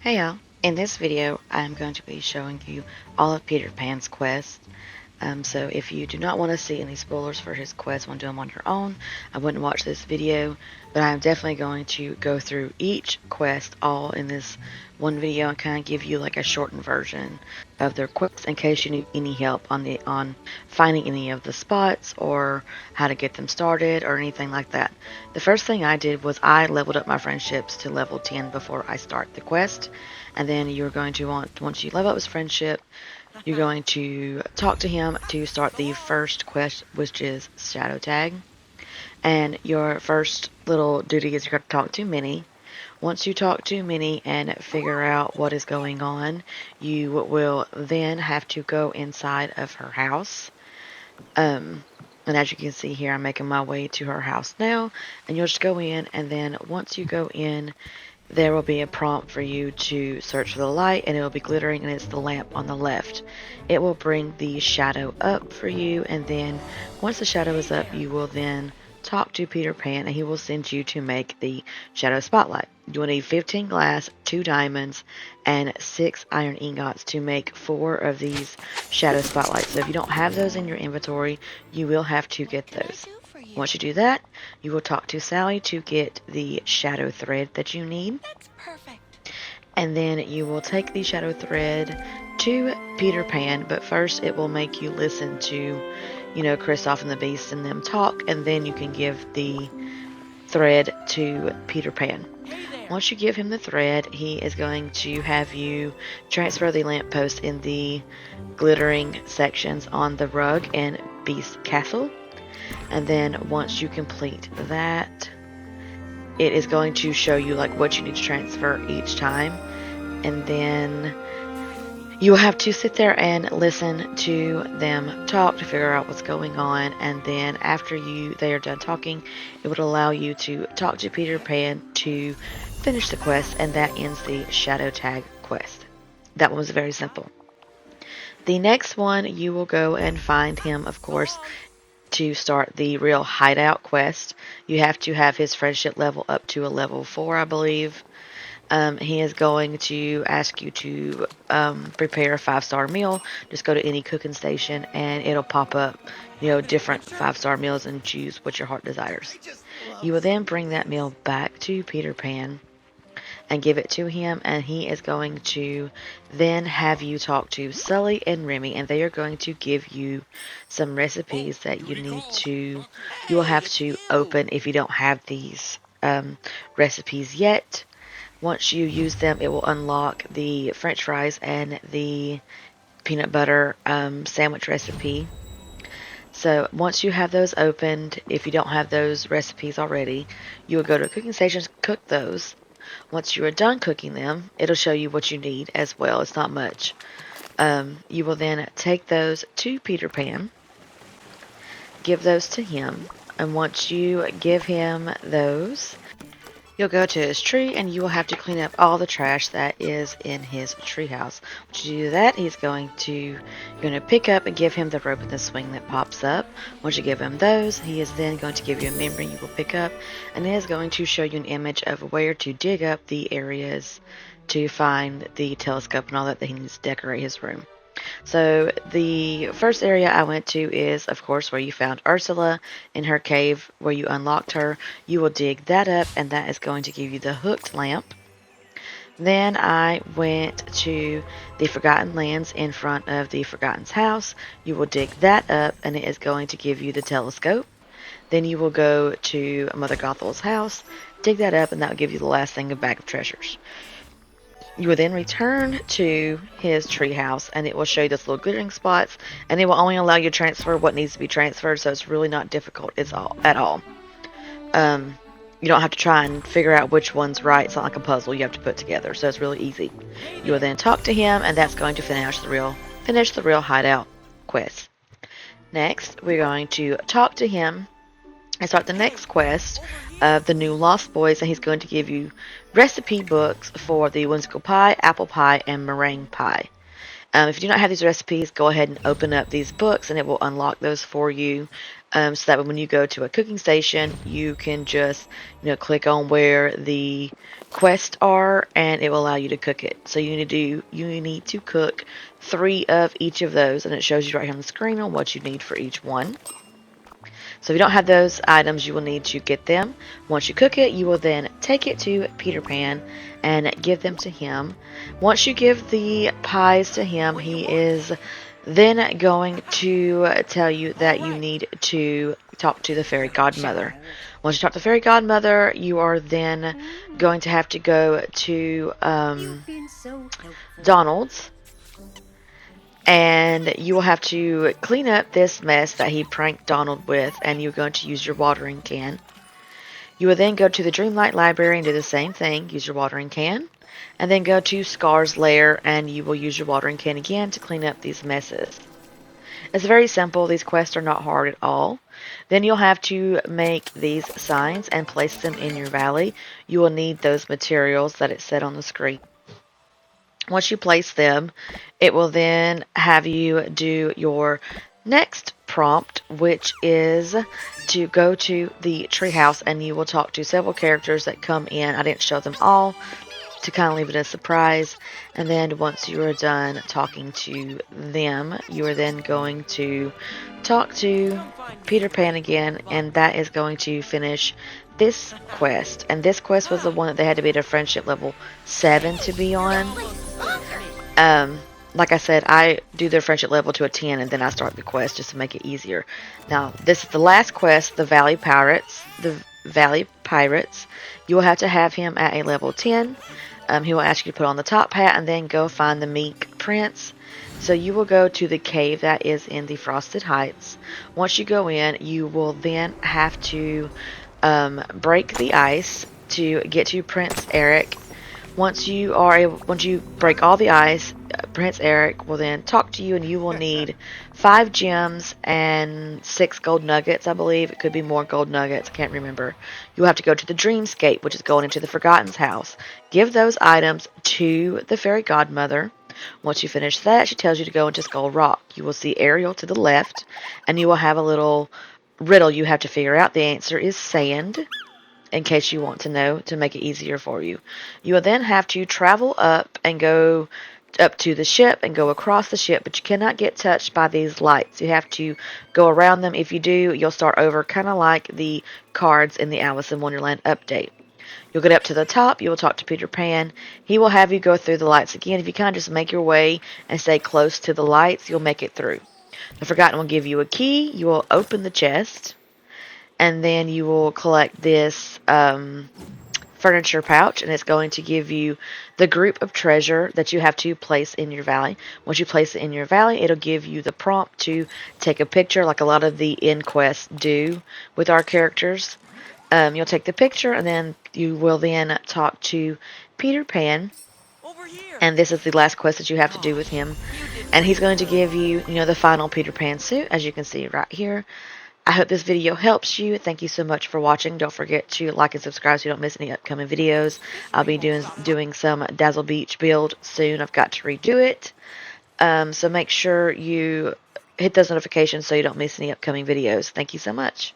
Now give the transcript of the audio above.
Hey y'all, in this video I'm going to be showing you all of Peter Pan's quests. So if you do not want to see any spoilers for his quest, want to do them on your own, I wouldn't watch this video, but I'm definitely going to go through each quest all in this one video and kind of give you like a shortened version of their quests in case you need any help on finding any of the spots or how to get them started or anything like that. The first thing I did was I leveled up my friendships to level 10 before I start the quest, and then you're going to once you level up his friendship, you're going to talk to him to start the first quest, which is Shadow Tag. And your first little duty is you're going to talk to Minnie. Once you talk to Minnie and figure out what is going on, you will then have to go inside of her house. And as you can see here, I'm making my way to her house now. And you'll just go in, and then once you go in, there will be a prompt for you to search for the light, and it will be glittering, and it's the lamp on the left. It will bring the shadow up for you, and then once the shadow is up, you will then talk to Peter Pan, and he will send you to make the shadow spotlight. You will need 15 glass, 2 diamonds, and 6 iron ingots to make 4 of these shadow spotlights. So if you don't have those in your inventory, you will have to get those. Once you do that, you will talk to Sally to get the shadow thread that you need. That's perfect. And then you will take the shadow thread to Peter Pan, but first it will make you listen to, Kristoff and the Beast and them talk, and then you can give the thread to Peter Pan. Hey there. Once you give him the thread, he is going to have you transfer the lamppost in the glittering sections on the rug in Beast Castle. And then once you complete that, it is going to show you like what you need to transfer each time. And then you will have to sit there and listen to them talk to figure out what's going on. And then after they are done talking, it would allow you to talk to Peter Pan to finish the quest, and that ends the Shadow Tag quest. That one was very simple. The next one, you will go and find him, of course, to start the real hideout quest. You have to have his friendship level up to a level 4, I believe. He is going to ask you to prepare a 5-star meal. Just go to any cooking station and it'll pop up, different 5-star meals, and choose what your heart desires. You will then bring that meal back to Peter Pan and give it to him, and he is going to then have you talk to Sully and Remy, and they are going to give you some recipes that you will have to open if you don't have these recipes yet. Once you use them, it will unlock the French fries and the peanut butter sandwich recipe. So once you have those opened, if you don't have those recipes already, you will go to a cooking station, cook those. Once you are done cooking them, it'll show you what you need as well. It's not much. You will then take those to Peter Pan, give those to him, and once you give him those, you'll go to his tree and you will have to clean up all the trash that is in his treehouse. Once you do that, you're going to pick up and give him the rope and the swing that pops up. Once you give him those, he is then going to give you a memory you will pick up, and it is going to show you an image of where to dig up the areas to find the telescope and all that he needs to decorate his room. So the first area I went to is, of course, where you found Ursula in her cave, where you unlocked her. You will dig that up, and that is going to give you the hooked lamp. Then I went to the Forgotten Lands in front of the Forgotten's house. You will dig that up, and it is going to give you the telescope. Then you will go to Mother Gothel's house, dig that up, and that will give you the last thing, a bag of treasures. You will then return to his treehouse, and it will show you those little glittering spots, and it will only allow you to transfer what needs to be transferred, so it's really not difficult at all. You don't have to try and figure out which one's right. It's not like a puzzle you have to put together, so it's really easy. You will then talk to him, and that's going to finish the real hideout quest. Next, we're going to talk to him and start the next quest of the new Lost Boys, and he's going to give you recipe books for the whimsical pie, apple pie, and meringue pie. If you do not have these recipes, go ahead and open up these books, and it will unlock those for you. So that when you go to a cooking station, you can just, click on where the quests are, and it will allow you to cook it. So you need to cook 3 of each of those, and it shows you right here on the screen on what you need for each one. So if you don't have those items, you will need to get them. Once you cook it, you will then take it to Peter Pan and give them to him. Once you give the pies to him, he is then going to tell you that you need to talk to the fairy godmother. Once you talk to the fairy godmother, you are then going to have to go to Donald's, and you will have to clean up this mess that he pranked Donald with, and you're going to use your watering can. You will then go to the Dreamlight Library and do the same thing, use your watering can, and then go to Scar's lair, and you will use your watering can again to clean up these messes. It's very simple. These quests are not hard at all. Then you'll have to make these signs and place them in your valley. You will need those materials that it said on the screen. Once you place them, it will then have you do your next prompt, which is to go to the treehouse, and you will talk to several characters that come in. I didn't show them all to kind of leave it a surprise. And then once you are done talking to them, you are then going to talk to Peter Pan again, and that is going to finish this quest. And this quest was the one that they had to be at a friendship level 7 to be on. Like I said, I do their friendship level to a 10, and then I start the quest just to make it easier. Now, this is the last quest, the Valley Pirates. The Valley Pirates. You will have to have him at a level 10. He will ask you to put on the top hat and then go find the Mink Prince. So you will go to the cave that is in the Frosted Heights. Once you go in, you will then have to break the ice to get to Prince Eric. Once you break all the ice, Prince Eric will then talk to you, and you will need 5 gems and 6 gold nuggets, I believe. It could be more gold nuggets, I can't remember. You'll have to go to the Dreamscape, which is going into the Forgotten's house. Give those items to the fairy godmother. Once you finish that, she tells you to go into Skull Rock. You will see Ariel to the left, and you will have a little riddle you have to figure out. The answer is sand, in case you want to know, to make it easier for you. You will then have to travel up and go up to the ship and go across the ship, but you cannot get touched by these lights. You have to go around them. If you do, you'll start over, kind of like the cards in the Alice in Wonderland update. You'll get up to the top. You will talk to Peter Pan. He will have you go through the lights again. If you kind of just make your way and stay close to the lights, you'll make it through. The Forgotten will give you a key. You will open the chest, and then you will collect this furniture pouch, and it's going to give you the group of treasure that you have to place in your valley. Once you place it in your valley, it'll give you the prompt to take a picture, like a lot of the end quests do with our characters. You'll take the picture, and then you will then talk to Peter Pan, and this is the last quest that you have to do with him, and he's going to give you, the final Peter Pan suit, as you can see right here. I hope this video helps you. Thank you so much for watching. Don't forget to like and subscribe so you don't miss any upcoming videos. I'll be doing some Dazzle Beach build soon. I've got to redo it. So make sure you hit those notifications so you don't miss any upcoming videos. Thank you so much.